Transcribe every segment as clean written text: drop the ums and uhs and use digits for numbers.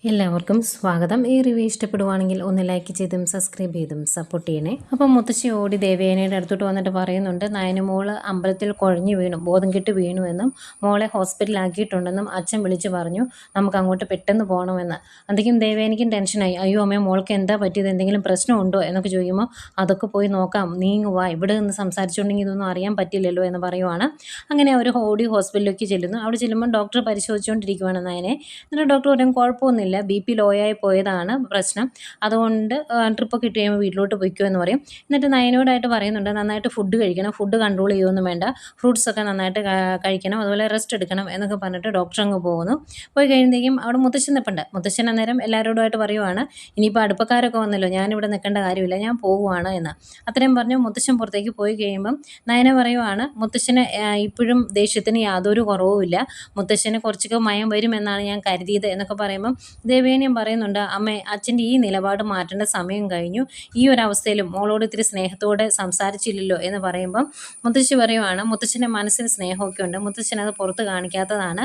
എല്ലാവർക്കും സ്വാഗതം. ഈ റിവ്യൂ ഇഷ്ടപ്പെടുവാണെങ്കിൽ ഒന്ന് ലൈക്ക് ചെയ്തും സബ്സ്ക്രൈബ് ചെയ്തും സപ്പോർട്ട് ചെയ്യണേ. അപ്പം മുത്തശ്ശി ഓടി ദേവയാനിയുടെ അടുത്തോട്ട് വന്നിട്ട് പറയുന്നുണ്ട്, നയനമോള് അമ്പലത്തിൽ കുഴഞ്ഞു വീണു, ബോധം കെട്ട് വീണു എന്നും മോളെ ഹോസ്പിറ്റലിലാക്കിയിട്ടുണ്ടെന്നും അച്ഛൻ വിളിച്ചു പറഞ്ഞു, നമുക്ക് അങ്ങോട്ട് പെട്ടെന്ന് പോകണമെന്ന്. അന്തെങ്കിലും ദേവയാനിക്കും ടെൻഷനായി. അയ്യോ അമ്മേ, മോൾക്ക് എന്താ പറ്റിയത്, എന്തെങ്കിലും പ്രശ്നമുണ്ടോ എന്നൊക്കെ ചോദിക്കുമ്പോൾ അതൊക്കെ പോയി നോക്കാം, നീങ്ങുവാ, ഇവിടെ നിന്ന് സംസാരിച്ചുകൊണ്ടെങ്കിൽ ഇതൊന്നും അറിയാൻ പറ്റില്ലല്ലോ എന്ന് പറയുവാണ്. അങ്ങനെ അവർ ഓടി ഹോസ്പിറ്റലിലേക്ക് ചെല്ലുന്നു. അവിടെ ചെല്ലുമ്പോൾ ഡോക്ടർ പരിശോധിച്ചുകൊണ്ടിരിക്കുവാണ് നയനെ. എന്നിട്ട് ഡോക്ടർ പറയും കുഴപ്പമൊന്നുമില്ല, ബി ലോ ആയി പോയതാണ് പ്രശ്നം, അതുകൊണ്ട് ട്രിപ്പൊക്കെ ഇട്ട് കഴിയുമ്പോൾ വീട്ടിലോട്ട് പോയിക്കോ എന്ന് പറയും. എന്നിട്ട് നയനോടായിട്ട് പറയുന്നുണ്ട്, നന്നായിട്ട് ഫുഡ് കഴിക്കണം, ഫുഡ് കൺട്രോൾ ചെയ്യുമൊന്നും വേണ്ട, ഫ്രൂട്ട്സൊക്കെ നന്നായിട്ട് കഴിക്കണം, അതുപോലെ റെസ്റ്റ് എടുക്കണം എന്നൊക്കെ പറഞ്ഞിട്ട് ഡോക്ടർ അങ്ങ് പോകുന്നു. പോയി കഴിയുമ്പോഴേക്കും അവിടെ മുത്തശ്ശൻ നിൽപ്പുണ്ട്. മുത്തശ്ശൻ അന്നേരം എല്ലാവരോടുമായിട്ട് പറയുവാണ്, ഇനിയിപ്പോൾ അടുപ്പക്കാരൊക്കെ വന്നല്ലോ, ഞാനിവിടെ നിൽക്കേണ്ട കാര്യമില്ല, ഞാൻ പോകുവാണ് എന്ന്. അത്രയും പറഞ്ഞ് മുത്തശ്ശൻ പുറത്തേക്ക് പോയി കഴിയുമ്പം നയന പറയുവാണ്, മുത്തശ്ശന് ഇപ്പോഴും ദേഷ്യത്തിന് യാതൊരു കുറവുമില്ല, മുത്തശ്ശന് കുറച്ചൊക്കെ മയം വരുമെന്നാണ് ഞാൻ കരുതിയത് എന്നൊക്കെ പറയുമ്പം ദേവയാനിയും പറയുന്നുണ്ട്, അമ്മേ, അച്ഛൻ്റെ ഈ നിലപാട് മാറ്റേണ്ട സമയം കഴിഞ്ഞു, ഈ ഒരു അവസ്ഥയിലും മോളോട് ഇത്തിരി സ്നേഹത്തോടെ സംസാരിച്ചില്ലല്ലോ എന്ന് പറയുമ്പം മുത്തശ്ശി പറയുവാണ്, മുത്തശ്ശൻ്റെ മനസ്സിന് സ്നേഹമൊക്കെ ഉണ്ട്, മുത്തശ്ശൻ അത് പുറത്ത് കാണിക്കാത്തതാണ്,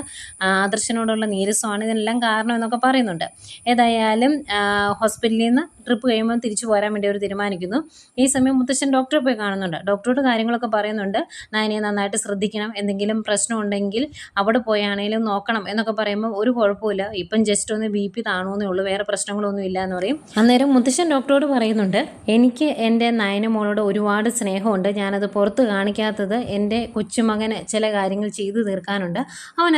ആദർശനോടുള്ള നീരസമാണ് ഇതിനെല്ലാം കാരണം എന്നൊക്കെ പറയുന്നുണ്ട്. ഏതായാലും ഹോസ്പിറ്റലിൽ നിന്ന് ട്രിപ്പ് കഴിയുമ്പോൾ തിരിച്ചു പോരാൻ വേണ്ടി അവർ തീരുമാനിക്കുന്നു. ഈ സമയം മുത്തശ്ശൻ ഡോക്ടറെ പോയി കാണുന്നുണ്ട്. ഡോക്ടറോട് കാര്യങ്ങളൊക്കെ പറയുന്നുണ്ട്, നയനയെ നന്നായിട്ട് ശ്രദ്ധിക്കണം, എന്തെങ്കിലും പ്രശ്നം ഉണ്ടെങ്കിൽ അവിടെ പോയാണെങ്കിലും നോക്കണം എന്നൊക്കെ പറയുമ്പോൾ ഒരു കുഴപ്പമില്ല, ഇപ്പം ജസ്റ്റ് ഒന്ന് BP താണുവെന്നേ ഉള്ളൂ, വേറെ പ്രശ്നങ്ങളൊന്നും ഇല്ല എന്ന് പറയും. അന്നേരം മുത്തശ്ശൻ ഡോക്ടറോട് പറയുന്നുണ്ട്, എനിക്ക് എൻ്റെ നയന മോളോട് ഒരുപാട് സ്നേഹമുണ്ട്, ഞാനത് പുറത്ത് കാണിക്കാത്തത് എൻ്റെ കൊച്ചുമകന് ചില കാര്യങ്ങൾ ചെയ്തു തീർക്കാനുണ്ട്, അവൻ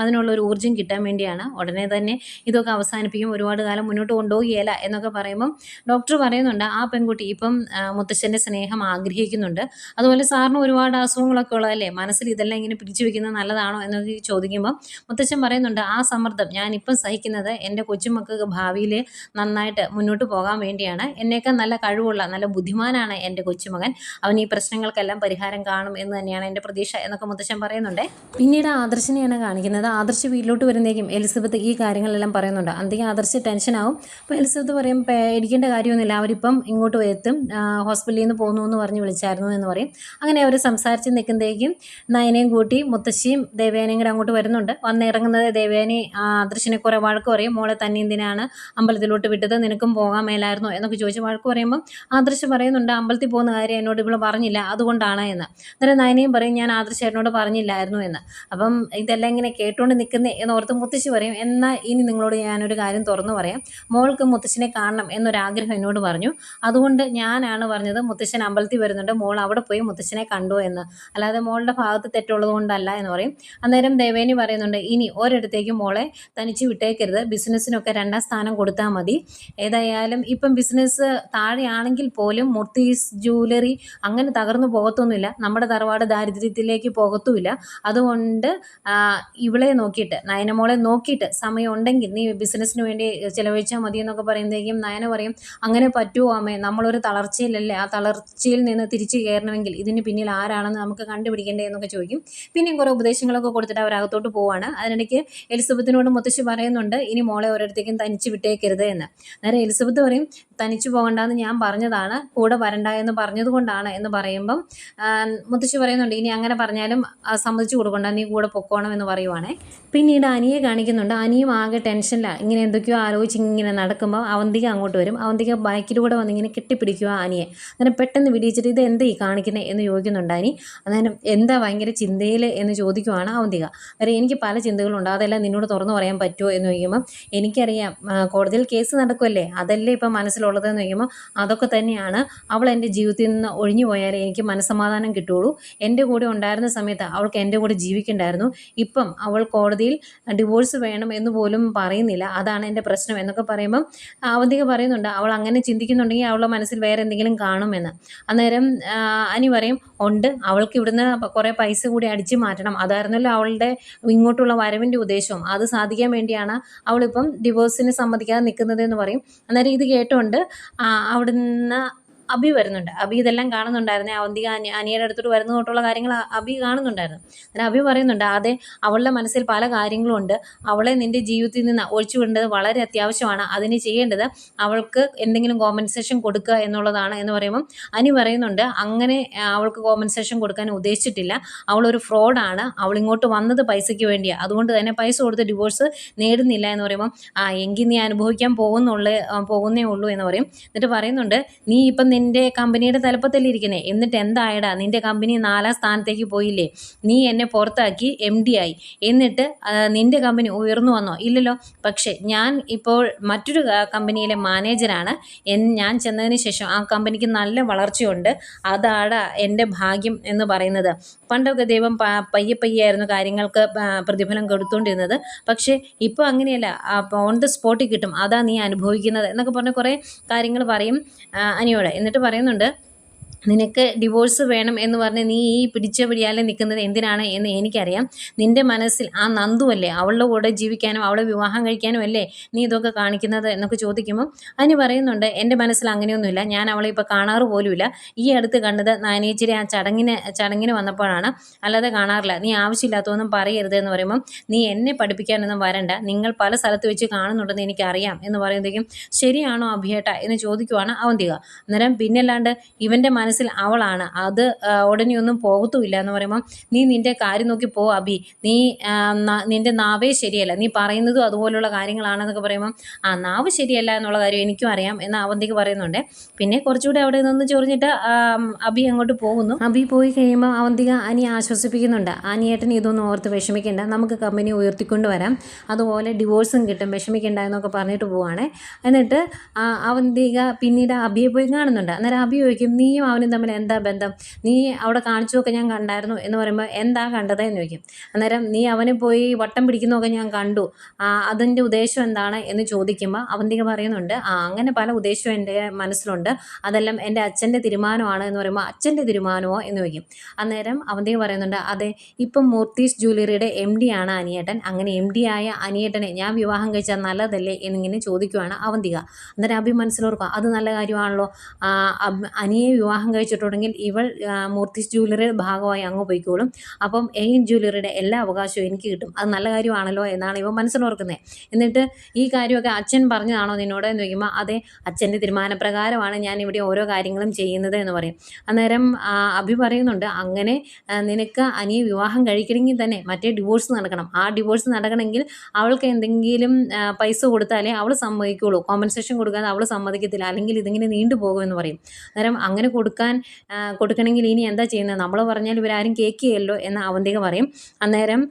അതിനുള്ളൊരു ഊർജ്ജം കിട്ടാൻ വേണ്ടിയാണ്, ഉടനെ തന്നെ ഇതൊക്കെ അവസാനിപ്പിക്കും, ഒരുപാട് കാലം മുന്നോട്ട് കൊണ്ടുപോകുകയില്ല എന്നൊക്കെ പറയുമ്പം ഡോക്ടർ പറയുന്നുണ്ട്, ആ പെൺകുട്ടി ഇപ്പം മുത്തശ്ശൻ്റെ സ്നേഹം ആഗ്രഹിക്കുന്നുണ്ട്, അതുപോലെ സാറിന് ഒരുപാട് അസുഖങ്ങളൊക്കെ ഉള്ളതല്ലേ, മനസ്സിൽ ഇതെല്ലാം ഇങ്ങനെ പിടിച്ചു വെക്കുന്നത് നല്ലതാണോ എന്നൊക്കെ ചോദിക്കുമ്പം മുത്തശ്ശൻ പറയുന്നുണ്ട്, ആ സമ്മർദ്ദം ഞാനിപ്പം സഹിക്കുന്നത് എൻ്റെ കൊച്ചുമക്കൾക്ക് ഭാവിയിൽ നന്നായിട്ട് മുന്നോട്ട് പോകാൻ വേണ്ടിയാണ്, എന്നേക്കാൾ നല്ല കഴിവുള്ള നല്ല ബുദ്ധിമാനാണ് എൻ്റെ കൊച്ചുമകൻ, അവൻ ഈ പ്രശ്നങ്ങൾക്കെല്ലാം പരിഹാരം കാണും എന്ന് തന്നെയാണ് എൻ്റെ പ്രതീക്ഷ എന്നൊക്കെ മുത്തശ്ശൻ പറയുന്നുണ്ട്. പിന്നീട് ആദർശിനെയാണ് കാണിക്കുന്നത്. ആദർശ് വീട്ടിലോട്ട് വരുന്നേക്കും എലിസബത്ത് ഈ കാര്യങ്ങളെല്ലാം പറയുന്നുണ്ട്. അന്തിക്ക് ആദർശ് ടെൻഷനാവും. അപ്പോൾ എലിസബത്ത് പറയും, പേടിക്കേണ്ട കാര്യമൊന്നുമില്ല, അവരിപ്പം ഇങ്ങോട്ട് എത്തും, ഹോസ്പിറ്റലിൽ നിന്ന് പോകുന്നു എന്ന് പറഞ്ഞ് വിളിച്ചായിരുന്നു എന്ന് പറയും. അങ്ങനെ അവർ സംസാരിച്ച് നിൽക്കുമ്പോഴേക്കും നയനയും കൂട്ടി മുത്തശ്ശിയും ദേവയാനിയും കൂടെ അങ്ങോട്ട് വരുന്നുണ്ട്. വന്നിറങ്ങുന്നത് ദേവയാനി ആദർശിനെ കുറേ വഴക്ക് പറയും, മോളെ തന്നെ എന്തിനാണ് അമ്പലത്തിലോട്ട് വിട്ടത്, നിനക്കും പോകാൻ മേലായിരുന്നോ എന്നൊക്കെ ചോദിച്ച് വഴക്ക് പറയുമ്പം ആദർശ് പറയുന്നുണ്ട്, അമ്പലത്തിൽ പോകുന്ന കാര്യം എന്നോട് ഇവിടെ പറഞ്ഞില്ല, അതുകൊണ്ടാണ് എന്ന്. അന്നേരം നയനയും പറയും, ഞാൻ ആദർശേട്ടനോട് പറഞ്ഞില്ലായിരുന്നു എന്ന്. അപ്പം ഇതെല്ലാം ഇങ്ങനെ കേട്ടുകൊണ്ട് നിൽക്കുന്നേ എന്നോർത്ത് മുത്തശ്ശി പറയും, എന്നാൽ ഇനി നിങ്ങളോട് ഞാനൊരു കാര്യം തുറന്നു പറയാം, മോൾക്ക് മുത്തശ്ശനെ കാണണം എന്നൊരാഗ്രഹം എന്നോട് പറഞ്ഞു, അതുകൊണ്ട് ഞാനാണ് പറഞ്ഞത് മുത്തശ്ശൻ അമ്പലത്തിൽ വരുന്നുണ്ട്, മോൾ അവിടെ പോയി മുത്തശ്ശനെ കണ്ടോ എന്ന്, അല്ലാതെ മോളുടെ ഭാഗത്ത് തെറ്റുള്ളത് കൊണ്ടല്ല എന്ന് പറയും. അന്നേരം ദേവേനി പറയുന്നുണ്ട്, ഇനി ഒരിടത്തേക്കും മോളെ തനിച്ച് വിട്ടേക്കരുത്, ബിസിനസ്സിനൊക്കെ 2ാം സ്ഥാനം കൊടുത്താൽ മതി, ഏതായാലും ഇപ്പം ബിസിനസ് താഴെയാണെങ്കിൽ പോലും മൂർത്തീസ് ജ്വല്ലറി അങ്ങനെ തകർന്നു പോകത്തൊന്നുമില്ല, നമ്മുടെ തറവാട് ദാരിദ്ര്യത്തിലേക്ക് പോകത്തുമില്ല, അതുകൊണ്ട് ഇവളെ നോക്കിയിട്ട്, നയനമോളെ നോക്കിയിട്ട് സമയം ഉണ്ടെങ്കിൽ നീ ബിസിനസ്സിന് വേണ്ടി ചിലവഴിച്ചാൽ മതി എന്നൊക്കെ പറയുമ്പോഴേക്കും നയന പറയും, അങ്ങനെ പറ്റുമോ അമ്മേ, നമ്മളൊരു തളർച്ചയിലല്ലേ, ആ തളർച്ചയിൽ നിന്ന് തിരിച്ചു കയറണമെങ്കിൽ ഇതിന് പിന്നിൽ ആരാണെന്ന് നമുക്ക് കണ്ടുപിടിക്കേണ്ടേ എന്നൊക്കെ ചോദിക്കും. പിന്നെയും കുറേ ഉപദേശങ്ങളൊക്കെ കൊടുത്തിട്ട് അവരകത്തോട്ട് പോവാണ്. അതിനിടയ്ക്ക് എലിസബത്തിനോട് മുത്തശ്ശി പറയുന്നുണ്ട്, ഇനി മോളെ ഒരിടത്തേക്കും തനിച്ച് വിട്ടേക്കരുത് എന്ന്. നേരെ എലിസബത്ത് പറയും, തനിച്ച് പോകണ്ടെന്ന് ഞാൻ പറഞ്ഞതാണ്, കൂടെ വരണ്ട എന്ന് പറഞ്ഞത് കൊണ്ടാണ് എന്ന് പറയുമ്പം മുത്തശ്ശി പറയുന്നുണ്ട്, ഇനി അങ്ങനെ പറഞ്ഞാലും സമ്മതിച്ചു കൊടുക്കണ്ട, നീ കൂടെ പൊക്കോണം എന്ന് പറയുവാണേ. പിന്നീട് അനിയെ കാണിക്കുന്നുണ്ട്. അനിയും ആകെ ടെൻഷനിലാണ്, ഇങ്ങനെ എന്തൊക്കെയോ ആലോചിച്ച് ഇങ്ങനെ നടക്കുമ്പോൾ അവന്തിക അങ്ങോട്ട് വരും. അവന്തിക ബൈക്കിലൂടെ വന്നിങ്ങനെ കെട്ടിപ്പിടിക്കുക അനിയെ. അങ്ങനെ പെട്ടെന്ന് വിടിയിച്ചിട്ട്, ഇത് എന്താ ഈ കാണിക്കുന്നത് എന്ന് ചോദിക്കുന്നുണ്ട് അനി. അന്നേരം എന്താ ഭയങ്കര ചിന്തയിൽ എന്ന് ചോദിക്കുവാണ് അവന്തിക. അന്നേരം എനിക്ക് പല ചിന്തകളുണ്ട്, അതെല്ലാം നിന്നോട് തുറന്നു പറയാൻ പറ്റുമോ എന്ന് ചോദിക്കുമ്പം എനിക്കറിയാം, കോടതിയിൽ കേസ് നടക്കുമല്ലേ, അതല്ലേ ഇപ്പം മനസ്സിലുള്ളതെന്ന് ചോദിക്കുമ്പോൾ അതൊക്കെ തന്നെയാണ്, അവൾ എൻ്റെ ജീവിതത്തിൽ നിന്ന് ഒഴിഞ്ഞു പോയാലേ എനിക്ക് മനസ്സമാധാനം കിട്ടുള്ളൂ, എൻ്റെ കൂടെ ഉണ്ടായിരുന്ന സമയത്ത് അവൾക്ക് എൻ്റെ കൂടെ ജീവിക്കണ്ടായിരുന്നു, ഇപ്പം അവൾ കോടതിയിൽ ഡിവോഴ്സ് വേണം എന്ന് പോലും പറയുന്നില്ല, അതാണ് എൻ്റെ പ്രശ്നം എന്നൊക്കെ പറയുമ്പം അവന്തിക പറയുന്നുണ്ട്, അവൾ അങ്ങനെ ചിന്തിക്കുന്നുണ്ടെങ്കിൽ അവളുടെ മനസ്സിൽ വേറെ എന്തെങ്കിലും കാണുമെന്ന്. അന്നേരം അനി പറയും, ഉണ്ട്, അവൾക്ക് ഇവിടുന്ന് കുറേ പൈസ കൂടി അടിച്ചു മാറ്റണം, അതായിരുന്നല്ലോ അവളുടെ ഇങ്ങോട്ടുള്ള വരവിൻ്റെ ഉദ്ദേശവും, അത് സാധിക്കാൻ വേണ്ടിയാണ് അവളിപ്പം ഡിവോഴ്സിന് സമ്മതിക്കാതെ നിൽക്കുന്നത് എന്ന് പറയും. അന്നേരം ഇത് കേട്ടുകൊണ്ട് അവിടുന്ന് അബി വരുന്നുണ്ട്. അബി ഇതെല്ലാം കാണുന്നുണ്ടായിരുന്നേ. അവന്തിക അനിയുടെ അടുത്തോട്ട് വരുന്ന തൊട്ടുള്ള കാര്യങ്ങൾ അബി കാണുന്നുണ്ടായിരുന്നു. അന്നേരം അബി പറയുന്നുണ്ട്, അതെ, അവളുടെ മനസ്സിൽ പല കാര്യങ്ങളും ഉണ്ട്. അവളെ നിന്റെ ജീവിതത്തിൽ നിന്ന് ഒഴിച്ചു വിടേണ്ടത് വളരെ അത്യാവശ്യമാണ്. അതിന് ചെയ്യേണ്ടത് അവൾക്ക് എന്തെങ്കിലും കോമ്പൻസേഷൻ കൊടുക്കുക എന്നുള്ളതാണ് എന്ന് പറയുമ്പം അനി പറയുന്നുണ്ട്, അങ്ങനെ അവൾക്ക് കോമ്പൻസേഷൻ കൊടുക്കാൻ ഉദ്ദേശിച്ചിട്ടില്ല. അവളൊരു ഫ്രോഡാണ്. അവൾ ഇങ്ങോട്ട് വന്നത് പൈസയ്ക്ക് വേണ്ടിയാണ്. അതുകൊണ്ട് തന്നെ പൈസ കൊടുത്ത് ഡിവോഴ്സ് നേടുന്നില്ല എന്ന് പറയുമ്പം എങ്കിൽ നീ അനുഭവിക്കാൻ പോകുന്നേ ഉള്ളൂ എന്ന് പറയും. എന്നിട്ട് പറയുന്നുണ്ട്, നീ ഇപ്പം നിന്റെ കമ്പനിയുടെ തലപ്പത്തല്ലേ ഇരിക്കുന്നേ, എന്നിട്ട് എന്തായടാ, നിന്റെ കമ്പനി 4ാം സ്ഥാനത്തേക്ക് പോയില്ലേ, നീ എന്നെ പുറത്താക്കി MD ആയി, എന്നിട്ട് നിന്റെ കമ്പനി ഉയർന്നു വന്നോ? ഇല്ലല്ലോ. പക്ഷേ ഞാൻ ഇപ്പോൾ മറ്റൊരു കമ്പനിയിലെ മാനേജരാണ്. ഞാൻ ചെന്നതിന് ശേഷം ആ കമ്പനിക്ക് നല്ല വളർച്ചയുണ്ട്. അതാണ് എൻ്റെ ഭാഗ്യം എന്ന് പറയുന്നത്. പണ്ടൊക്കെ ദൈവം പയ്യെ കാര്യങ്ങൾക്ക് പ്രതിഫലം കൊടുത്തുകൊണ്ടിരുന്നത്. പക്ഷേ ഇപ്പോൾ അങ്ങനെയല്ല, ഓൺ ദ സ്പോട്ടിൽ കിട്ടും. അതാ നീ അനുഭവിക്കുന്നത് എന്നൊക്കെ പറഞ്ഞ് കുറേ കാര്യങ്ങൾ പറയും അനിയോട്. എന്നിട്ട് പറയുന്നുണ്ട്, നിനക്ക് ഡിവോഴ്സ് വേണം എന്ന് പറഞ്ഞ് നീ ഈ പിടിച്ച പിടിയാലെ നിൽക്കുന്നത് എന്തിനാണ് എന്ന് എനിക്കറിയാം. നിൻ്റെ മനസ്സിൽ ആ നന്ദുവല്ലേ, അവളുടെ കൂടെ ജീവിക്കാനും അവളെ വിവാഹം കഴിക്കാനും അല്ലേ നീ ഇതൊക്കെ കാണിക്കുന്നത് എന്നൊക്കെ ചോദിക്കുമ്പോൾ അനി പറയുന്നുണ്ട്, എൻ്റെ മനസ്സിൽ അങ്ങനെയൊന്നുമില്ല. ഞാൻ അവളെ ഇപ്പോൾ കാണാറ് പോലുമില്ല. ഈ അടുത്ത് കണ്ടത് നാനേച്ചിരി ആ ചടങ്ങിന് വന്നപ്പോഴാണ്, അല്ലാതെ കാണാറില്ല. നീ ആവശ്യമില്ലാത്തതൊന്നും പറയരുത് എന്ന് പറയുമ്പം നീ എന്നെ പഠിപ്പിക്കാനൊന്നും വരണ്ട. നിങ്ങൾ പല സ്ഥലത്ത് വെച്ച് കാണുന്നുണ്ടെന്ന് എനിക്കറിയാം എന്ന് പറയുമ്പോഴേക്കും ശരിയാണോ അഭിയേട്ട എന്ന് ചോദിക്കുവാണ് അവന്തിക. അന്നേരം പിന്നല്ലാണ്ട് ഇവൻ്റെ മനസ്സിൽ അവളാണ്, അത് ഉടനെയൊന്നും പോകത്തുമില്ല എന്ന് പറയുമ്പം നീ നിൻ്റെ കാര്യം നോക്കി പോ അബി, നീ നിൻ്റെ നാവേ ശരിയല്ല, നീ പറയുന്നതും അതുപോലുള്ള കാര്യങ്ങളാണെന്നൊക്കെ പറയുമ്പം നാവ് ശരിയല്ല എന്നുള്ള കാര്യം എനിക്കും അറിയാം എന്ന് അവന്തിക്ക് പറയുന്നുണ്ട്. പിന്നെ കുറച്ചുകൂടി അവിടെ നിന്ന് ചൊറിഞ്ഞിട്ട് അബി അങ്ങോട്ട് പോകുന്നു. അബി പോയി കഴിയുമ്പോൾ അവന്തിക അനി ആശ്വസിപ്പിക്കുന്നുണ്ട്, അനിയേട്ടന് ഇതൊന്നും ഓർത്ത് വിഷമിക്കേണ്ട, നമുക്ക് കമ്പനി ഉയർത്തിക്കൊണ്ട് വരാം, അതുപോലെ ഡിവോഴ്സും കിട്ടും, വിഷമിക്കേണ്ട എന്നൊക്കെ പറഞ്ഞിട്ട് പോവാണ്. എന്നിട്ട് അവന്തിക പിന്നീട് അബിയെ പോയി കാണുന്നുണ്ട്. അന്നേരം അബി ചോദിക്കും, നീയും അവനും തമ്മിൽ എന്താ ബന്ധം, നീ അവിടെ കാണിച്ചൊക്കെ ഞാൻ കണ്ടായിരുന്നു എന്ന് പറയുമ്പോൾ എന്താ കണ്ടത് എന്ന് ചോദിക്കും. അന്നേരം നീ അവന് പോയി വട്ടം പിടിക്കുന്നതൊക്കെ ഞാൻ കണ്ടു, അതിൻ്റെ ഉദ്ദേശം എന്താണ് എന്ന് ചോദിക്കുമ്പോൾ അവന്തിക പറയുന്നുണ്ട്, അങ്ങനെ പല ഉദ്ദേശവും എൻ്റെ മനസ്സിലുണ്ട്, അതെല്ലാം എൻ്റെ അച്ഛൻ്റെ തീരുമാനമാണ് എന്ന് പറയുമ്പോൾ അച്ഛൻ്റെ തീരുമാനമോ എന്ന് ചോദിക്കും. അന്നേരം അവന്തിക പറയുന്നുണ്ട്, അതെ, ഇപ്പം മൂർത്തീസ് ജ്വല്ലറിയുടെ MD ആണ് അനിയേട്ടൻ, അങ്ങനെ MD ആയ അനിയേട്ടനെ ഞാൻ വിവാഹം കഴിച്ചാൽ നല്ലതല്ലേ എന്നിങ്ങനെ ചോദിക്കുവാണ് അവന്തിക. അന്നേരം അഭി മനസ്സിലോർക്കുക, അത് നല്ല കാര്യമാണല്ലോ, അനിയെ വിവാഹം കഴിച്ചിട്ടുണ്ടെങ്കിൽ ഇവൾ മൂർത്തീസ് ജ്വല്ലറിയുടെ ഭാഗമായി അങ്ങ് പോയിക്കോളും, അപ്പം ജ്വല്ലറിയുടെ എല്ലാ അവകാശവും എനിക്ക് കിട്ടും, അത് നല്ല കാര്യമാണല്ലോ എന്നാണ് ഇവ മനസ്സിലോർക്കുന്നത്. എന്നിട്ട് ഈ കാര്യമൊക്കെ അച്ഛൻ പറഞ്ഞതാണോ നിന്നോട് എന്ന് ചോദിക്കുമ്പോൾ അതെ, അച്ഛൻ്റെ തീരുമാനപ്രകാരമാണ് ഞാൻ ഇവിടെ ഓരോ കാര്യങ്ങളും ചെയ്യുന്നത് എന്ന് പറയും. അന്നേരം അഭി പറയുന്നുണ്ട്, അങ്ങനെ നിനക്ക് അനിയെ വിവാഹം കഴിക്കണമെങ്കിൽ തന്നെ മറ്റേ ഡിവോഴ്സ് നടക്കണം. ആ ഡിവോഴ്സ് നടക്കണമെങ്കിൽ അവൾക്ക് എന്തെങ്കിലും പൈസ കൊടുത്താലേ അവൾ സമ്മതിക്കുള്ളൂ, കോമ്പൻസേഷൻ കൊടുക്കാതെ അവൾ സമ്മതിക്കത്തില്ല, അല്ലെങ്കിൽ ഇതിങ്ങനെ നീണ്ടു പോകുമെന്ന് പറയും. അന്നേരം അങ്ങനെ കൊടുക്കണമെങ്കിൽ ഇനി എന്താ ചെയ്യുന്നത്, നമ്മൾ പറഞ്ഞാൽ ഇവരാരും കേൾക്കുകയല്ലോ എന്ന് അവന്തിക പറയും. അന്നേരം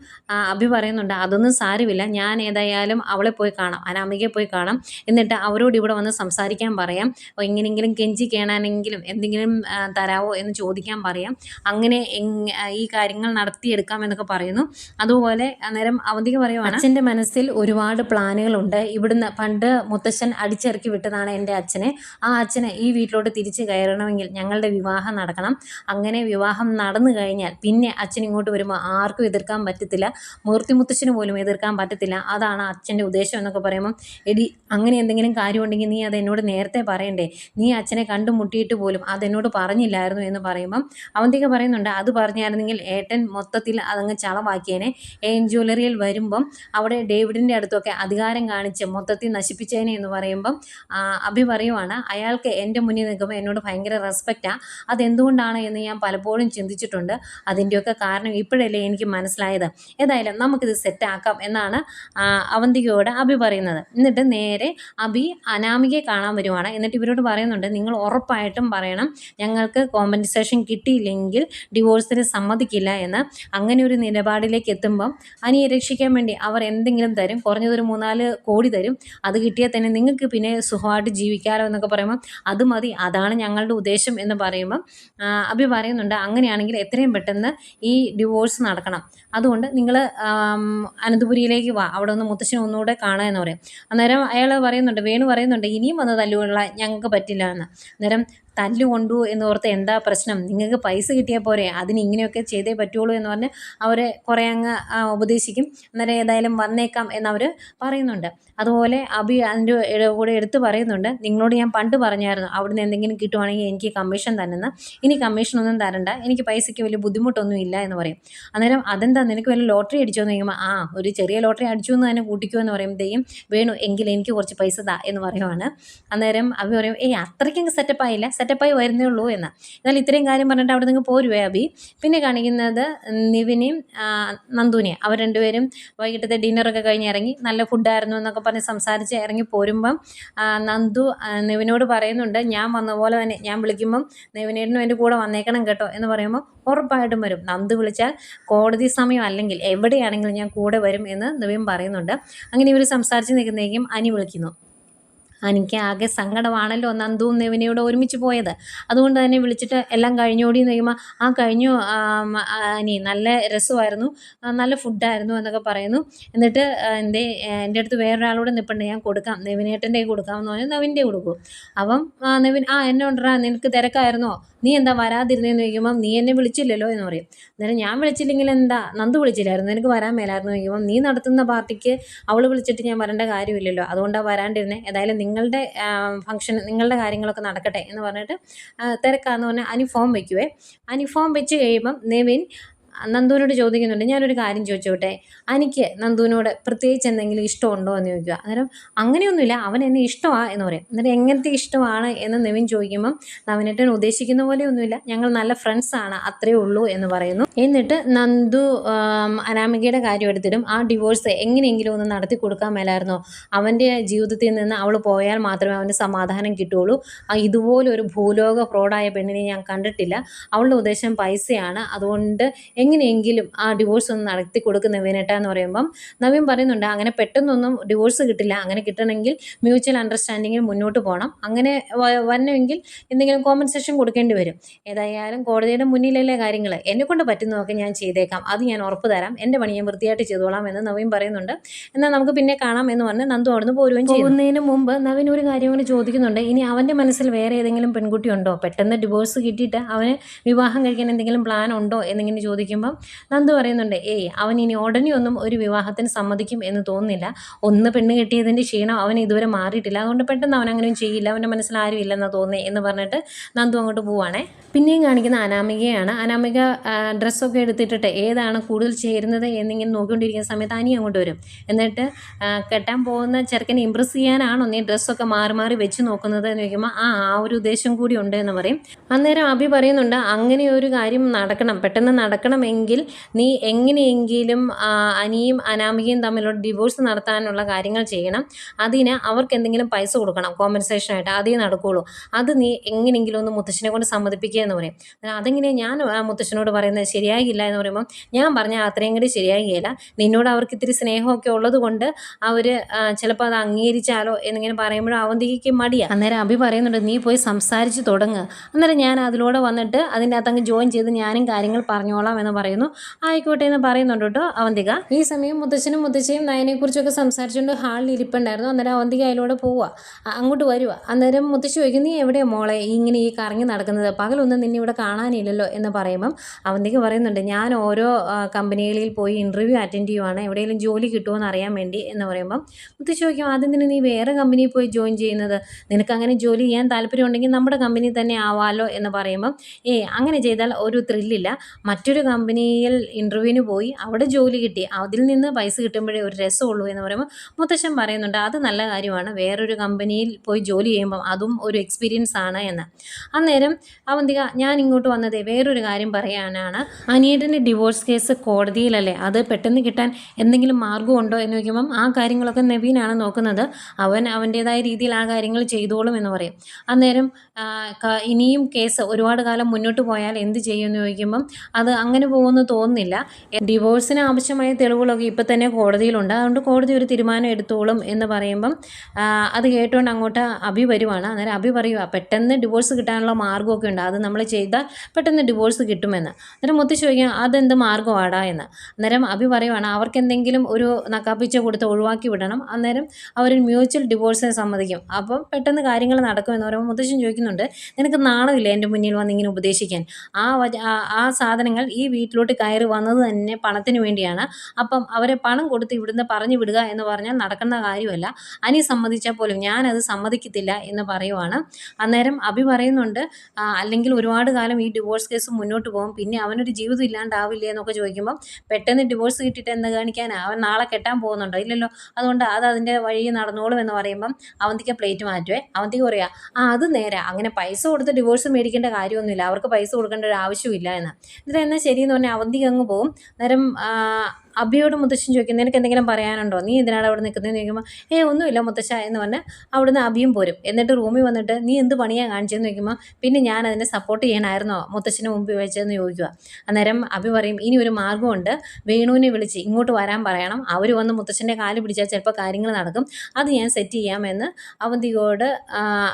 അഭി പറയുന്നുണ്ട്, അതൊന്നും സാരമില്ല, ഞാൻ ഏതായാലും അവളെ പോയി കാണാം, അനാമികയെ പോയി കാണാം, എന്നിട്ട് അവരോട് ഇവിടെ വന്ന് സംസാരിക്കാൻ പറയാം, എങ്ങനെയെങ്കിലും കെഞ്ചി കേണാനെങ്കിലും എന്തെങ്കിലും തരാവോ എന്ന് ചോദിക്കാൻ പറയാം, അങ്ങനെ ഈ കാര്യങ്ങൾ നടത്തിയെടുക്കാം എന്നൊക്കെ പറയുന്നു. അതുപോലെ അന്നേരം അവന്തിക പറയുവാണ്, അച്ഛൻ്റെ മനസ്സിൽ ഒരുപാട് പ്ലാനുകളുണ്ട്, ഇവിടുന്ന് പണ്ട് മുത്തശ്ശൻ അടിച്ചിറക്കി വിട്ടതാണ് എൻ്റെ അച്ഛനെ, ആ അച്ഛനെ ഈ വീട്ടിലോട്ട് തിരിച്ച് കയറണമെങ്കിൽ ഞങ്ങളുടെ വിവാഹം നടക്കണം, അങ്ങനെ വിവാഹം നടന്നു കഴിഞ്ഞാൽ പിന്നെ അച്ഛൻ ഇങ്ങോട്ട് വരുമ്പോൾ ആർക്കും എതിർക്കാൻ പറ്റത്തില്ല, മൂർത്തി മുത്തശ്ശന് പോലും എതിർക്കാൻ പറ്റത്തില്ല, അതാണ് അച്ഛൻ്റെ ഉദ്ദേശം എന്നൊക്കെ പറയുമ്പം എടി അങ്ങനെ എന്തെങ്കിലും കാര്യമുണ്ടെങ്കിൽ നീ അത് എന്നോട് നേരത്തെ പറയണ്ടേ, നീ അച്ഛനെ കണ്ടുമുട്ടിയിട്ട് പോലും അതെന്നോട് പറഞ്ഞില്ലായിരുന്നു എന്ന് പറയുമ്പം അവന്തിക പറയുന്നുണ്ട്, അത് പറഞ്ഞായിരുന്നെങ്കിൽ ഏട്ടൻ മൊത്തത്തിൽ അതങ്ങ് ചളവാക്കിയേനെ, ജ്വല്ലറിയിൽ വരുമ്പം അവിടെ ഡേവിഡിൻ്റെ അടുത്തൊക്കെ അധികാരം കാണിച്ച് മൊത്തത്തിൽ നശിപ്പിച്ചേനെ എന്ന് പറയുമ്പം അഭി പറയുവാണ്, അയാൾക്ക് എൻ്റെ മുന്നിൽ നിൽക്കുമ്പോൾ എന്നോട് ഭയങ്കര റെസ്പെക്റ്റാണ്, അതെന്തുകൊണ്ടാണ് എന്ന് ഞാൻ പലപ്പോഴും ചിന്തിച്ചിട്ടുണ്ട്, അതിൻ്റെയൊക്കെ കാരണം ഇപ്പോഴല്ലേ എനിക്ക് മനസ്സിലായത്, ഏതായാലും നമുക്കിത് സെറ്റാക്കാം എന്നാണ് അവന്തികയോട് അഭി പറയുന്നത്. എന്നിട്ട് നേരെ അഭി അനാമികയെ കാണാൻ വരുവാണ്. എന്നിട്ട് ഇവരോട് പറയുന്നുണ്ട്, നിങ്ങൾ ഉറപ്പായിട്ടും പറയണം ഞങ്ങൾക്ക് കോമ്പൻസേഷൻ കിട്ടിയില്ലെങ്കിൽ ഡിവോഴ്സിന് സമ്മതിക്കില്ല എന്ന്. അങ്ങനെ ഒരു നിലപാടിലേക്ക് എത്തുമ്പം അനിയെ രക്ഷിക്കാൻ വേണ്ടി അവർ എന്തെങ്കിലും തരും, കുറഞ്ഞതൊരു 3-4 കോടി തരും, അത് കിട്ടിയാൽ തന്നെ നിങ്ങൾക്ക് പിന്നെ സുഖമായിട്ട് ജീവിക്കാമല്ലോ എന്നൊക്കെ പറയുമ്പം അത് മതി, അതാണ് ഞങ്ങളുടെ ഉദ്ദേശം എന്ന് പറയുമ്പം അഭി പറയുന്നുണ്ട്, അങ്ങനെയാണെങ്കിൽ എത്രയും പെട്ടെന്ന് ഈ ഡിവോഴ്സ് നടക്കണം, അതുകൊണ്ട് നിങ്ങൾ അനന്തപുരിയിലേക്ക് വാ, അവിടെ ഒന്ന് മുത്തശ്ശനെ ഒന്നുകൂടെ കാണുക എന്ന് പറയും. അന്നേരം അയാൾ പറയുന്നുണ്ട്, വേണു പറയുന്നുണ്ട്, ഇനിയും വന്ന് തല്ലുകൊള്ള ഞങ്ങൾക്ക് പറ്റില്ല എന്ന്. അന്നേരം തല്ലുകൊണ്ടു എന്ന് ഓർത്ത് എന്താ പ്രശ്നം, നിങ്ങൾക്ക് പൈസ കിട്ടിയാൽ പോരെ, അതിന് ഇങ്ങനെയൊക്കെ ചെയ്തേ പറ്റുള്ളൂ എന്ന് പറഞ്ഞ് അവരെ കുറേ അങ്ങ് ഉപദേശിക്കും. അന്നേരം ഏതായാലും വന്നേക്കാം എന്നവർ പറയുന്നുണ്ട്. അതുപോലെ അബി അതിൻ്റെ കൂടെ എടുത്ത് പറയുന്നുണ്ട്, നിങ്ങളോട് ഞാൻ പണ്ട് പറഞ്ഞായിരുന്നു അവിടുന്ന് എന്തെങ്കിലും കിട്ടുവാണെങ്കിൽ എനിക്ക് കമ്മീഷൻ തന്നെന്ന്. ഇനി കമ്മീഷനൊന്നും തരണ്ട, എനിക്ക് പൈസയ്ക്ക് വലിയ ബുദ്ധിമുട്ടൊന്നും ഇല്ല എന്ന് പറയും. അന്നേരം അതെന്താ നിനക്ക് വല്ല ലോട്ടറി അടിച്ചോ എന്ന് ചോദിക്കുമ്പോൾ ഒരു ചെറിയ ലോട്ടറി അടിച്ചു എന്ന് തന്നെ കൂട്ടിക്കോ എന്ന് പറയുമ്പോഴത്തേക്കും വേണു എങ്കിൽ എനിക്ക് കുറച്ച് പൈസ താ എന്ന് പറയുവാണ്. അന്നേരം അബി പറയും അത്രയ്ക്കങ്ങ് സെറ്റപ്പായില്ല, സെറ്റപ്പായി വരുന്നേ ഉള്ളൂ എന്ന്. എന്നാൽ ഇത്രയും കാര്യം പറഞ്ഞിട്ട് അവിടെ നിന്ന് പോരുവേ അബി. പിന്നെ കാണിക്കുന്നത് നിവിനെയും നന്ദുവിനെയും. അവർ രണ്ടുപേരും വൈകിട്ടത്തെ ഡിന്നറൊക്കെ കഴിഞ്ഞ് ഇറങ്ങി, നല്ല ഫുഡായിരുന്നു എന്നൊക്കെ പറഞ്ഞ് സംസാരിച്ച് ഇറങ്ങി പോരുമ്പം നന്ദു നിവിനോട് പറയുന്നുണ്ട്, ഞാൻ വന്ന പോലെ തന്നെ ഞാൻ വിളിക്കുമ്പം നിവിനേട്ടനും എൻ്റെ കൂടെ വന്നേക്കണം കേട്ടോ എന്ന് പറയുമ്പോൾ ഉറപ്പായിട്ടും വരും. നന്ദു വിളിച്ചാൽ കോടതി സമയം അല്ലെങ്കിൽ എവിടെയാണെങ്കിലും ഞാൻ കൂടെ വരും എന്ന് നിവിൻ പറയുന്നുണ്ട്. അങ്ങനെ ഇവർ സംസാരിച്ച് നിൽക്കുന്നേക്കും അനി വിളിക്കുന്നു. എനിക്ക് ആകെ സങ്കടമാണല്ലോ നന്ദുവും നെവിനയോട് ഒരുമിച്ച് പോയത്, അതുകൊണ്ട് തന്നെ വിളിച്ചിട്ട് എല്ലാം കഴിഞ്ഞോടി എന്ന് ചോദിക്കുമ്പോൾ കഴിഞ്ഞു അനി, നല്ല രസമായിരുന്നു, നല്ല ഫുഡായിരുന്നു എന്നൊക്കെ പറയുന്നു. എന്നിട്ട് എൻ്റെ അടുത്ത് വേറൊരാളോട് നിൽപ്പുണ്ട്, ഞാൻ കൊടുക്കാം, നെവിനേട്ടൻ്റെ കൊടുക്കാമെന്ന് പറഞ്ഞാൽ നവിൻ്റെ കൊടുക്കും. അപ്പം നെവിൻ എന്നെ ഉണ്ടറാ, നിനക്ക് തിരക്കായിരുന്നോ, നീ എന്താ വരാതിരുന്നതെന്ന് ചോദിക്കുമ്പം നീ എന്നെ വിളിച്ചില്ലല്ലോ എന്ന് പറയും. അന്നേരം ഞാൻ വിളിച്ചില്ലെങ്കിൽ എന്താ, നന്ദു വിളിച്ചില്ലായിരുന്നു, നിനക്ക് വരാൻ മേലായിരുന്നു ചോദിക്കുമ്പം നീ നടത്തുന്ന പാർട്ടിക്ക് അവൾ വിളിച്ചിട്ട് ഞാൻ വരേണ്ട കാര്യമില്ലല്ലോ, അതുകൊണ്ടാണ് വരാണ്ടിരുന്നത്. ഏതായാലും നിങ്ങളുടെ ഫംഗ്ഷൻ, നിങ്ങളുടെ കാര്യങ്ങളൊക്കെ നടക്കട്ടെ എന്ന് പറഞ്ഞിട്ട് തിരക്കാന്ന് പറഞ്ഞാൽ അനി ഫോം വയ്ക്കുവേ. അനി ഫോം വെച്ച് കഴിയുമ്പം നെവിൻ നന്ദുവിനോട് ചോദിക്കുന്നുണ്ട്, ഞാനൊരു കാര്യം ചോദിച്ചോട്ടെ, എനിക്ക് നന്ദുവിനോട് പ്രത്യേകിച്ച് എന്തെങ്കിലും ഇഷ്ടമുണ്ടോ എന്ന് ചോദിക്കുക. അന്നേരം അങ്ങനെയൊന്നുമില്ല, അവൻ എന്നെ ഇഷ്ടമാണ് എന്ന് പറയും. എന്നിട്ട് എങ്ങനത്തെ ഇഷ്ടമാണ് എന്ന് നെവിൻ ചോദിക്കുമ്പം നവനേട്ടൻ ഉദ്ദേശിക്കുന്ന പോലെയൊന്നുമില്ല, ഞങ്ങൾ നല്ല ഫ്രണ്ട്സാണ്, അത്രയേ ഉള്ളൂ എന്ന് പറയുന്നു. എന്നിട്ട് നന്ദു അനാമികയുടെ കാര്യം എടുത്തിട്ടും ആ ഡിവോഴ്സ് എങ്ങനെയെങ്കിലും ഒന്ന് നടത്തി കൊടുക്കാൻ മേലായിരുന്നോ, അവൻ്റെ ജീവിതത്തിൽ നിന്ന് അവൾ പോയാൽ മാത്രമേ അവന് സമാധാനം കിട്ടുകയുള്ളൂ, ഇതുപോലൊരു ഭൂലോക ഫ്രോഡായ പെണ്ണിനെ ഞാൻ കണ്ടിട്ടില്ല, അവളുടെ ഉദ്ദേശം പൈസയാണ്, അതുകൊണ്ട് എങ്ങനെയെങ്കിലും ആ ഡിവോഴ്സ് ഒന്ന് നടത്തി കൊടുക്കുന്ന നവീനേട്ടാ എന്ന് പറയുമ്പം നവീൻ പറയുന്നുണ്ട്, അങ്ങനെ പെട്ടെന്നൊന്നും ഡിവോഴ്സ് കിട്ടില്ല, അങ്ങനെ കിട്ടണമെങ്കിൽ മ്യൂച്വൽ അണ്ടർസ്റ്റാൻഡിങ്ങിൽ മുന്നോട്ട് പോകണം, അങ്ങനെ വരണമെങ്കിൽ എന്തെങ്കിലും കോമ്പൻസേഷൻ കൊടുക്കേണ്ടി വരും. ഏതായാലും കോടതിയുടെ മുന്നിലല്ലേ കാര്യങ്ങൾ, എന്നെക്കൊണ്ട് പറ്റുന്നതൊക്കെ ഞാൻ ചെയ്തേക്കാം, അത് ഞാൻ ഉറപ്പ് തരാം, എൻ്റെ പണി ഞാൻ വൃത്തിയായിട്ട് ചെയ്തോളാം എന്ന് നവീൻ പറയുന്നുണ്ട്. എന്നാൽ നമുക്ക് പിന്നെ കാണാം എന്ന് പറഞ്ഞ് നന്ദു അവിടുന്ന് പോരുകയും ചെയ്യുന്നതിന് മുമ്പ് നവീൻ ഒരു കാര്യം കൂടി ചോദിക്കുന്നുണ്ട്, ഇനി അവൻ്റെ മനസ്സിൽ വേറെ ഏതെങ്കിലും പെൺകുട്ടി ഉണ്ടോ, പെട്ടെന്ന് ഡിവോഴ്സ് കിട്ടിയിട്ട് അവന് വിവാഹം കഴിക്കാൻ എന്തെങ്കിലും പ്ലാൻ ഉണ്ടോ എന്നിങ്ങനെ ചോദിക്കുമ്പോൾ നന്ദു പറയുന്നുണ്ട്, അവൻ ഇനി ഉടനെ ഒന്നും ഒരു വിവാഹത്തിന് സമ്മതിക്കും എന്ന് തോന്നുന്നില്ല, ഒന്ന് പെണ്ണ് കെട്ടിയതിൻ്റെ ക്ഷീണം അവൻ ഇതുവരെ മാറിയിട്ടില്ല, അതുകൊണ്ട് പെട്ടെന്ന് അവൻ അങ്ങനെയും ചെയ്യില്ല, അവൻ്റെ മനസ്സിൽ ആരും ഇല്ലെന്ന് തോന്നി എന്ന് പറഞ്ഞിട്ട് നന്ദു അങ്ങോട്ട് പോവുകയാണേ. പിന്നെയും കാണിക്കുന്ന അനാമികയാണ്. അനാമിക ഡ്രസ്സൊക്കെ എടുത്തിട്ടിട്ട് ഏതാണ് കൂടുതൽ ചേരുന്നത് എന്നിങ്ങനെ നോക്കിക്കൊണ്ടിരിക്കുന്ന സമയത്ത് അനി അങ്ങോട്ട് വരും. എന്നിട്ട് കെട്ടാൻ പോകുന്ന ചെറുക്കനെ ഇമ്പ്രസ് ചെയ്യാനാണോ നീ ഡ്രസ്സൊക്കെ മാറി മാറി വെച്ച് നോക്കുന്നത് എന്ന് ചോദിക്കുമ്പോൾ ആ ഒരു ഉദ്ദേശം കൂടി ഉണ്ട് എന്ന് പറയും. അന്നേരം അഭി പറയുന്നുണ്ട്, അങ്ങനെ ഒരു കാര്യം നടക്കണം, പെട്ടെന്ന് നടക്കണമെങ്കിൽ നീ എങ്ങനെയെങ്കിലും അനിയും അനാമികയും തമ്മിലുള്ള ഡിവോഴ്സ് നടത്താനുള്ള കാര്യങ്ങൾ ചെയ്യണം, അതിന് അവർക്ക് എന്തെങ്കിലും പൈസ കൊടുക്കണം കോമ്പൻസേഷനായിട്ട്, അതേ നടക്കുകയുള്ളൂ, അത് നീ എങ്ങനെയെങ്കിലും ഒന്ന് മുത്തശ്ശനെ കൊണ്ട് സമ്മതിപ്പിക്കുക എന്ന് പറയും. അതെങ്ങനെയാണ് ഞാൻ മുത്തശ്ശനോട് പറയുന്നത്, ശരിയാകില്ല എന്ന് പറയുമ്പോൾ ഞാൻ പറഞ്ഞാൽ അത്രയും കൂടി ശരിയാകില്ല, നിന്നോട് അവർക്ക് ഇത്തിരി സ്നേഹമൊക്കെ ഉള്ളത് കൊണ്ട് അവർ ചിലപ്പോൾ അത് അംഗീകരിച്ചാലോ എന്നിങ്ങനെ പറയുമ്പോഴും അവന്തിക്ക് മടിയാണ്. അന്നേരം അഭി പറയുന്നുണ്ട്, നീ പോയി സംസാരിച്ച് തുടങ്ങുക, അന്നേരം ഞാൻ അതിലൂടെ വന്നിട്ട് അതിൻ്റെ അകത്തങ്ങ് ജോയിൻ ചെയ്ത് ഞാനും കാര്യങ്ങൾ പറഞ്ഞോളാം എന്ന് പറയുന്നു. ആയിക്കോട്ടെ എന്ന് പറയുന്നുണ്ട് കേട്ടോ അവന്തിക. ഈ സമയം മുത്തച്ഛനും മുത്തച്ഛയും നയനെക്കുറിച്ചൊക്കെ സംസാരിച്ചുകൊണ്ട് ഹാളിൽ ഇരിപ്പുണ്ടായിരുന്നു. അന്നേരം അവന്തിക അതിലൂടെ പോവുക, അങ്ങോട്ട് വരിക. അന്നേരം മുത്തച്ഛി ചോദിക്കും, നീ എവിടെയാണ് മോളെ ഇങ്ങനെ ഈ കറങ്ങി നടക്കുന്നത്, പകലൊന്നും നിന്നെ ഇവിടെ കാണാനില്ലല്ലോ എന്ന് പറയുമ്പം അവന്തിക പറയുന്നുണ്ട്, ഞാൻ ഓരോ കമ്പനികളിൽ പോയി ഇൻ്റർവ്യൂ അറ്റൻഡ് ചെയ്യുവാണ്, എവിടെയെങ്കിലും ജോലി കിട്ടുമോ എന്ന് അറിയാൻ വേണ്ടി എന്ന് പറയുമ്പം മുത്തച്ഛി ചോദിക്കും, ആദ്യം നീ വേറെ കമ്പനിയിൽ പോയി ജോയിൻ ചെയ്യുന്നത്, നിനക്ക് അങ്ങനെ ജോലി ചെയ്യാൻ താല്പര്യം ഉണ്ടെങ്കിൽ നമ്മുടെ കമ്പനി തന്നെ ആവാമല്ലോ എന്ന് പറയുമ്പം അങ്ങനെ ചെയ്താൽ ഒരു ത്രില്ലില്ല, മറ്റൊരു കമ്പനിയിൽ ഇൻ്റർവ്യൂവിന് പോയി അവിടെ ജോലി കിട്ടി അതിൽ നിന്ന് പൈസ കിട്ടുമ്പോഴേ ഒരു രസമുള്ളൂ എന്ന് പറയുമ്പോൾ മുത്തശ്ശൻ പറയുന്നുണ്ട്, അത് നല്ല കാര്യമാണ്, വേറൊരു കമ്പനിയിൽ പോയി ജോലി ചെയ്യുമ്പം അതും ഒരു എക്സ്പീരിയൻസ് ആണ് എന്ന്. അന്നേരം അവന്തിക, ഞാൻ ഇങ്ങോട്ട് വന്നത് വേറൊരു കാര്യം പറയാനാണ്, അനിയേട്ടൻ്റെ ഡിവോഴ്സ് കേസ് കോടതിയിലല്ലേ, അത് പെട്ടെന്ന് കിട്ടാൻ എന്തെങ്കിലും മാർഗ്ഗമുണ്ടോ എന്ന് ചോദിക്കുമ്പം ആ കാര്യങ്ങളൊക്കെ നവീനാണ് നോക്കുന്നത്, അവൻ അവൻ്റേതായ രീതിയിൽ ആ കാര്യങ്ങൾ ചെയ്തോളും എന്ന് പറയും. അന്നേരം ഇനിയും കേസ് ഒരുപാട് കാലം മുന്നോട്ട് പോയാൽ എന്ത് ചെയ്യുമെന്ന് ചോദിക്കുമ്പം അത് അങ്ങനെ അങ്ങനെ പോകുമെന്ന് തോന്നുന്നില്ല. ഡിവോഴ്സിന് ആവശ്യമായ തെളിവുകളൊക്കെ ഇപ്പം തന്നെ കോടതിയിലുണ്ട്. അതുകൊണ്ട് കോടതി ഒരു തീരുമാനം എടുത്തോളും എന്ന് പറയുമ്പം അത് കേട്ടുകൊണ്ട് അങ്ങോട്ട് അഭി വരുവാണ്. അന്നേരം അഭി പറയുക പെട്ടെന്ന് ഡിവോഴ്സ് കിട്ടാനുള്ള മാർഗ്ഗമൊക്കെ ഉണ്ട്, അത് നമ്മൾ ചെയ്താൽ പെട്ടെന്ന് ഡിവോഴ്സ് കിട്ടുമെന്ന്. അന്നേരം മുത്തശ്ശി ചോദിക്കാം അതെന്ത് മാർഗ്ഗമാടാ എന്ന്. അന്നേരം അഭി പറയുവാണ് അവർക്ക് എന്തെങ്കിലും ഒരു നക്കാപ്പിച്ച കൊടുത്ത് ഒഴിവാക്കി വിടണം, അന്നേരം അവർ മ്യൂച്വൽ ഡിവോഴ്സിന് സമ്മതിക്കും, അപ്പം പെട്ടെന്ന് കാര്യങ്ങൾ നടക്കുമെന്ന് പറയുമ്പോൾ മുത്തശ്ശൻ ചോദിക്കുന്നുണ്ട് നിനക്ക് നാണമില്ല എൻ്റെ മുന്നിൽ വന്ന് ഇങ്ങനെ ഉപദേശിക്കാൻ? ആ സാധനങ്ങൾ ഈ വീട്ടിലോട്ട് കയറി വന്നത് തന്നെ പണത്തിന് വേണ്ടിയാണ്. അപ്പം അവരെ പണം കൊടുത്ത് ഇവിടുന്ന് പറഞ്ഞു വിടുക എന്ന് പറഞ്ഞാൽ നടക്കുന്ന കാര്യമല്ല. അനി സമ്മതിച്ചാൽ പോലും ഞാനത് സമ്മതിക്കത്തില്ല എന്ന് പറയുവാണ്. അന്നേരം അഭി പറയുന്നുണ്ട് അല്ലെങ്കിൽ ഒരുപാട് കാലം ഈ ഡിവോഴ്സ് കേസ് മുന്നോട്ട് പോകും, പിന്നെ അവനൊരു ജീവിതം ഇല്ലാണ്ടാവില്ലേ എന്നൊക്കെ ചോദിക്കുമ്പം പെട്ടെന്ന് ഡിവോഴ്സ് കിട്ടിയിട്ട് എന്ത് കാണിക്കാനാണ്? അവൻ നാളെ കെട്ടാൻ പോകുന്നുണ്ടോ? ഇല്ലല്ലോ. അതുകൊണ്ട് അത് അതിൻ്റെ വഴി നടന്നോളും എന്ന് പറയുമ്പം അവന്തിക്ക് പ്ലേറ്റ് മാറ്റുവേ. അവന്തിക്ക് പറയാ അത് നേരെ, അങ്ങനെ പൈസ കൊടുത്ത് ഡിവോഴ്സ് മേടിക്കേണ്ട കാര്യമൊന്നുമില്ല, അവർക്ക് പൈസ കൊടുക്കേണ്ട ഒരു ആവശ്യമില്ല എന്ന്. എന്നിട്ട് എന്നാൽ ശരിയെന്ന് പറഞ്ഞാൽ അവന്തിക്ക് അങ്ങ് പോകും. അന്നേരം അഭിയോട് മുത്തശ്ശൻ ചോദിക്കും നിനക്ക് എന്തെങ്കിലും പറയാനുണ്ടോ, നീ എന്തിനാണ് അവിടെ നിൽക്കുന്നതെന്ന് ചോദിക്കുമ്പോൾ ഒന്നുമില്ല മുത്തശ്ശ എന്ന് പറഞ്ഞ് അവിടുന്ന് അഭിയും പോരും. എന്നിട്ട് റൂമിൽ വന്നിട്ട് നീ എന്ത് പണിയാണ് കാണിച്ചതെന്ന് ചോദിക്കുമ്പോൾ പിന്നെ ഞാൻ അതിനെ സപ്പോർട്ട് ചെയ്യണമായിരുന്നോ മുത്തശ്ശന് മുമ്പിൽ വെച്ചതെന്ന് ചോദിക്കുക. അന്നേരം അഭി പറയും ഇനി ഒരു മാർഗ്ഗമുണ്ട്, വേണുവിനെ വിളിച്ച് ഇങ്ങോട്ട് വരാൻ പറയണം, അവർ വന്ന് മുത്തശ്ശൻ്റെ കാല് പിടിച്ചാൽ ചിലപ്പോൾ കാര്യങ്ങൾ നടക്കും, അത് ഞാൻ സെറ്റ് ചെയ്യാമെന്ന് അവന്തികയോട്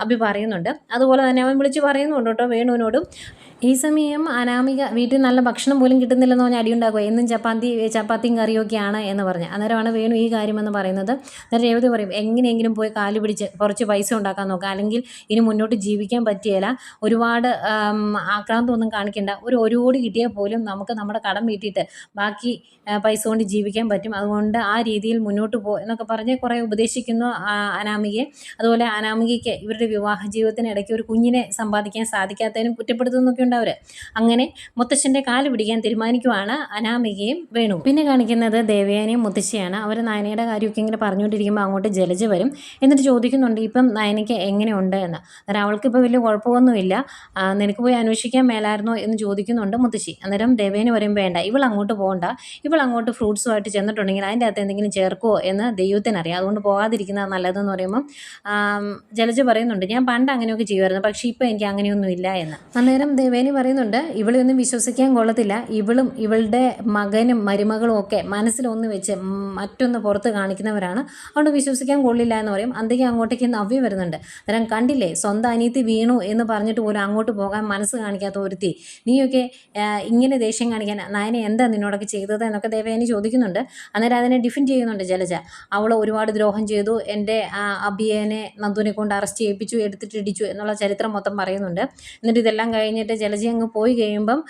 അഭി പറയുന്നുണ്ട്. അതുപോലെ തന്നെ അവൻ വിളിച്ച് പറയുന്നുണ്ട് കേട്ടോ വേണുവിനോടും. ഈ സമയം അനാമിക വീട്ടിൽ നല്ല ഭക്ഷണം പോലും കിട്ടുന്നില്ലെന്ന് പറഞ്ഞാൽ അടിയുണ്ടാക്കുക, എന്നും ചപ്പാത്തിയും കറിയൊക്കെയാണ് എന്ന് പറഞ്ഞ്. അന്നേരമാണ് വേണു ഈ കാര്യമെന്ന് പറയുന്നത്. അന്നേരം രേവതി പറയും എങ്ങനെയെങ്കിലും പോയി കാല് പിടിച്ച് കുറച്ച് പൈസ ഉണ്ടാക്കാൻ നോക്കുക, അല്ലെങ്കിൽ ഇനി മുന്നോട്ട് ജീവിക്കാൻ പറ്റിയില്ല, ഒരുപാട് ആക്രാന്തമൊന്നും കാണിക്കേണ്ട, ഒരു കോടി കിട്ടിയാൽ പോലും നമുക്ക് നമ്മുടെ കടം വീട്ടിയിട്ട് ബാക്കി പൈസ കൊണ്ട് ജീവിക്കാൻ പറ്റും, അതുകൊണ്ട് ആ രീതിയിൽ മുന്നോട്ട് എന്നൊക്കെ പറഞ്ഞ് കുറേ ഉപദേശിക്കുന്നു അനാമികയെ. അതുപോലെ അനാമികയ്ക്ക് ഇവരുടെ വിവാഹ ജീവിതത്തിനിടയ്ക്ക് ഒരു കുഞ്ഞിനെ സമ്പാദിക്കാൻ സാധിക്കാത്തതിനും കുറ്റപ്പെടുത്തുന്നൊക്കെ ഉണ്ട് അവർ. അങ്ങനെ മുത്തശ്ശൻ്റെ കാല് പിടിക്കാൻ തീരുമാനിക്കുവാണ് അനാമികയും വേണു. പിന്നെ കാണിക്കുന്നത് ദേവയാനിയും മുത്തശ്ശിയാണ്. അവർ നയനയുടെ കാര്യമൊക്കെ ഇങ്ങനെ പറഞ്ഞുകൊണ്ടിരിക്കുമ്പോൾ അങ്ങോട്ട് ജലജ വരും. എന്നിട്ട് ചോദിക്കുന്നുണ്ട് ഇപ്പം നയനയ്ക്ക് എങ്ങനെയുണ്ട് എന്ന്. അന്നേരം അവൾക്കിപ്പോൾ വലിയ കുഴപ്പമൊന്നുമില്ല, നിനക്ക് പോയി അന്വേഷിക്കാൻ മേലായിരുന്നോ എന്ന് ചോദിക്കുന്നുണ്ട് മുത്തശ്ശി. അന്നേരം ദേവേനെ പറയും വേണ്ട, ഇവൾ അങ്ങോട്ട് പോകണ്ട, ഇവൾ അങ്ങോട്ട് ഫ്രൂട്ട്സുമായിട്ട് ചെന്നിട്ടുണ്ടെങ്കിൽ അതിൻ്റെ അകത്ത് എന്തെങ്കിലും ചേർക്കുമോ എന്ന് ദൈവത്തിനറിയാം, അതുകൊണ്ട് പോകാതിരിക്കുന്നത് നല്ലതെന്ന് പറയുമ്പം ജലജ പറയുന്നുണ്ട് ഞാൻ പണ്ട് അങ്ങനെയൊക്കെ ചെയ്യുമായിരുന്നു, പക്ഷേ ഇപ്പോൾ എനിക്ക് അങ്ങനെയൊന്നും ഇല്ല എന്ന്. അന്നേരം ദേവേനി പറയുന്നുണ്ട് ഇവളെ ഒന്നും വിശ്വസിക്കാൻ കൊള്ളത്തില്ല, ഇവളും ഇവളുടെ മകനും മരുമകളും ഒക്കെ മനസ്സിലൊന്ന് വെച്ച് മറ്റൊന്ന് പുറത്ത് കാണിക്കുന്നവരാണ്, അതുകൊണ്ട് വിശ്വസിക്കാൻ കൊള്ളില്ല എന്ന് പറയും. അന്തേക്ക് അങ്ങോട്ടേക്ക് നവ്യ വരുന്നുണ്ട്. അന്നേരം കണ്ടില്ലേ സ്വന്തം അനിയത്തി വീണു എന്ന് പറഞ്ഞിട്ട് പോലും അങ്ങോട്ട് പോകാൻ മനസ്സ് കാണിക്കാത്ത ഒരുത്തി, നീയൊക്കെ ഇങ്ങനെ ദേഷ്യം കാണിക്കാൻ നയന എന്താ നിന്നോടൊക്കെ ചെയ്തത് എന്നൊക്കെ ദേവയാനി ചോദിക്കുന്നുണ്ട്. അന്നേരം അതിനെ ഡിഫെൻഡ് ചെയ്യുന്നുണ്ട് ജലജ. അവൾ ഒരുപാട് ദ്രോഹം ചെയ്തു, എൻ്റെ അഭിയനെ നന്ദുവിനെ കൊണ്ട് അറസ്റ്റ് ചെയ്യിപ്പിച്ചു, എടുത്തിട്ട് ഇടിച്ചു എന്നുള്ള ചരിത്രം മൊത്തം പറയുന്നുണ്ട്. എന്നിട്ട് ഇതെല്ലാം കഴിഞ്ഞിട്ട് ജലജ അങ്ങ് പോയി കഴിയുമ്പം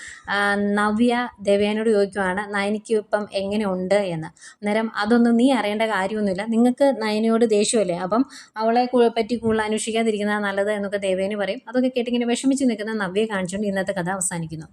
നവ്യ ദേവയാനിയോട് ചോദിക്കുവാണ് നയനിക്ക് ഇപ്പം എങ്ങനെയുണ്ട് എന്ന്. അന്നേരം അതൊന്നും നീ അറിയേണ്ട കാര്യമൊന്നുമില്ല, നിങ്ങൾക്ക് നയനയോട് ദേഷ്യമല്ലേ, അപ്പം അവളെ പറ്റി കൂടുതൽ അന്വേഷിക്കാതിരിക്കുന്നതാണ് നല്ലത് എന്നൊക്കെ ദേവയാനി പറയും. അതൊക്കെ കേട്ടിങ്ങനെ വിഷമിച്ച് നിൽക്കുന്ന നവ്യയെ കാണിച്ചുകൊണ്ട് ഇന്നത്തെ കഥ അവസാനിക്കുന്നു.